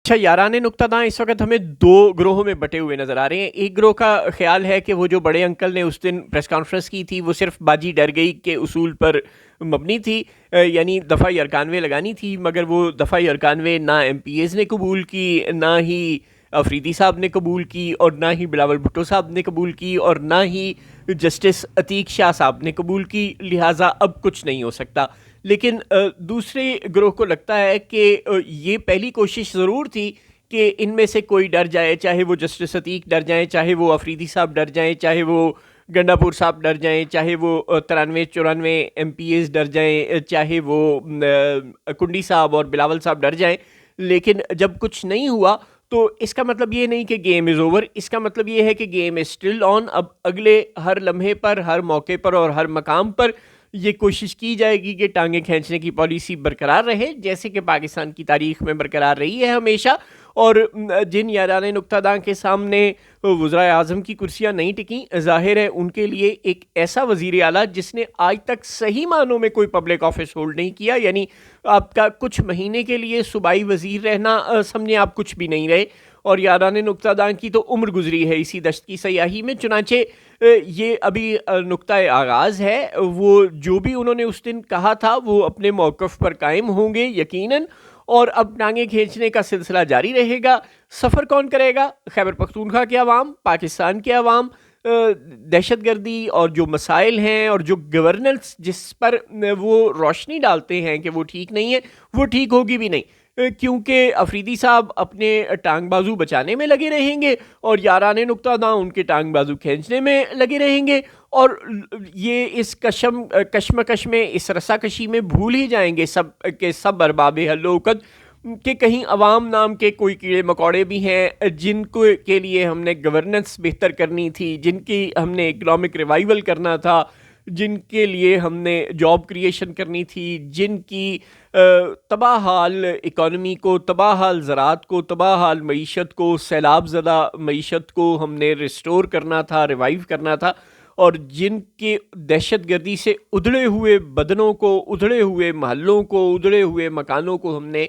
اچھا، یاران نکتہ داں اس وقت ہمیں دو گروہوں میں بٹے ہوئے نظر آ رہے ہیں. ایک گروہ کا خیال ہے کہ وہ جو بڑے انکل نے اس دن پریس کانفرنس کی تھی وہ صرف باجی ڈر گئی کے اصول پر مبنی تھی، یعنی دفعہ 91 لگانی تھی، مگر وہ دفعہ 91 نہ ایم پی ایز نے قبول کی، نہ ہی افریدی صاحب نے قبول کی، اور نہ ہی بلاول بھٹو صاحب نے قبول کی، اور نہ ہی جسٹس عتیق شاہ صاحب نے قبول کی، لہٰذا اب کچھ نہیں ہو سکتا. لیکن دوسرے گروہ کو لگتا ہے کہ یہ پہلی کوشش ضرور تھی کہ ان میں سے کوئی ڈر جائے، چاہے وہ جسٹس عتیق ڈر جائیں، چاہے وہ افریدی صاحب ڈر جائیں، چاہے وہ گنڈا پور صاحب ڈر جائیں، چاہے وہ 93-94 ایم پی ایز ڈر جائیں، چاہے وہ کنڈی صاحب اور بلاول صاحب ڈر جائیں. لیکن جب کچھ نہیں ہوا تو اس کا مطلب یہ نہیں کہ گیم از اوور، اس کا مطلب یہ ہے کہ گیم از اسٹل آن. اب اگلے ہر لمحے پر، ہر موقع پر اور ہر مقام پر یہ کوشش کی جائے گی کہ ٹانگیں کھینچنے کی پالیسی برقرار رہے، جیسے کہ پاکستان کی تاریخ میں برقرار رہی ہے ہمیشہ. اور جن یاران نکتہ داں کے سامنے وزرائے اعظم کی کرسیاں نہیں ٹکیں، ظاہر ہے ان کے لیے ایک ایسا وزیر اعلیٰ جس نے آج تک صحیح معنوں میں کوئی پبلک آفس ہولڈ نہیں کیا، یعنی آپ کا کچھ مہینے کے لیے صوبائی وزیر رہنا سمجھیں آپ کچھ بھی نہیں رہے. اور یاران نکتہ داں کی تو عمر گزری ہے اسی دشت کی سیاحی میں. چنانچہ یہ ابھی نقطہ آغاز ہے. وہ جو بھی انہوں نے اس دن کہا تھا وہ اپنے موقف پر قائم ہوں گے یقیناً، اور اب ٹانگیں کھینچنے کا سلسلہ جاری رہے گا. سفر کون کرے گا؟ خیبر پختونخوا کے عوام، پاکستان کے عوام. دہشت گردی اور جو مسائل ہیں اور جو گورننس جس پر وہ روشنی ڈالتے ہیں کہ وہ ٹھیک نہیں ہے، وہ ٹھیک ہوگی بھی نہیں، کیونکہ افریدی صاحب اپنے ٹانگ بازو بچانے میں لگے رہیں گے اور یاران نکتہ داں ان کے ٹانگ بازو کھینچنے میں لگے رہیں گے. اور یہ اس کشمکش میں، اس رساکشی میں بھول ہی جائیں گے سب کے سب ارباب حل و عقد کہ کہیں عوام نام کے کوئی کیڑے مکوڑے بھی ہیں جن کو کے لیے ہم نے گورننس بہتر کرنی تھی، جن کی ہم نے اکنامک ریوائیول کرنا تھا، جن کے لیے ہم نے جاب کریشن کرنی تھی، جن کی تباہ حال اکانومی کو، تباہ حال زراعت کو، تباہ حال معیشت کو، سیلاب زدہ معیشت کو ہم نے ریسٹور کرنا تھا، ریوائیو کرنا تھا، اور جن کے دہشت گردی سے ادھڑے ہوئے بدنوں کو، ادھڑے ہوئے محلوں کو، ادھڑے ہوئے مکانوں کو ہم نے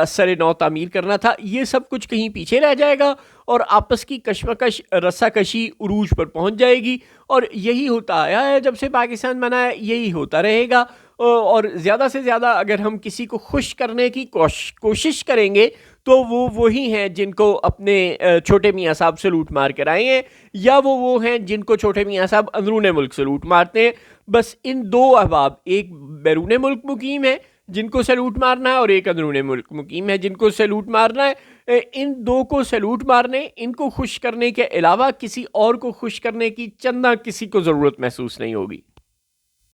سر نو تعمیر کرنا تھا. یہ سب کچھ کہیں پیچھے رہ جائے گا اور آپس کی کشمکش، رساکشی عروج پر پہنچ جائے گی. اور یہی ہوتا آیا ہے جب سے پاکستان بنا ہے، یہی ہوتا رہے گا. اور زیادہ سے زیادہ اگر ہم کسی کو خوش کرنے کی کوشش کریں گے تو وہ وہی ہیں جن کو اپنے چھوٹے میاں صاحب سے لوٹ مار کر آئے ہیں، یا وہ ہیں جن کو چھوٹے میاں صاحب اندرون ملک سے لوٹ مارتے ہیں. بس ان دو احباب، ایک بیرون ملک مقیم ہے جن کو سیلوٹ مارنا ہے، اور ایک اندرون ملک مقیم ہے جن کو سیلوٹ مارنا ہے. ان دو کو سیلوٹ مارنے، ان کو خوش کرنے کے علاوہ کسی اور کو خوش کرنے کی چندہ کسی کو ضرورت محسوس نہیں ہوگی.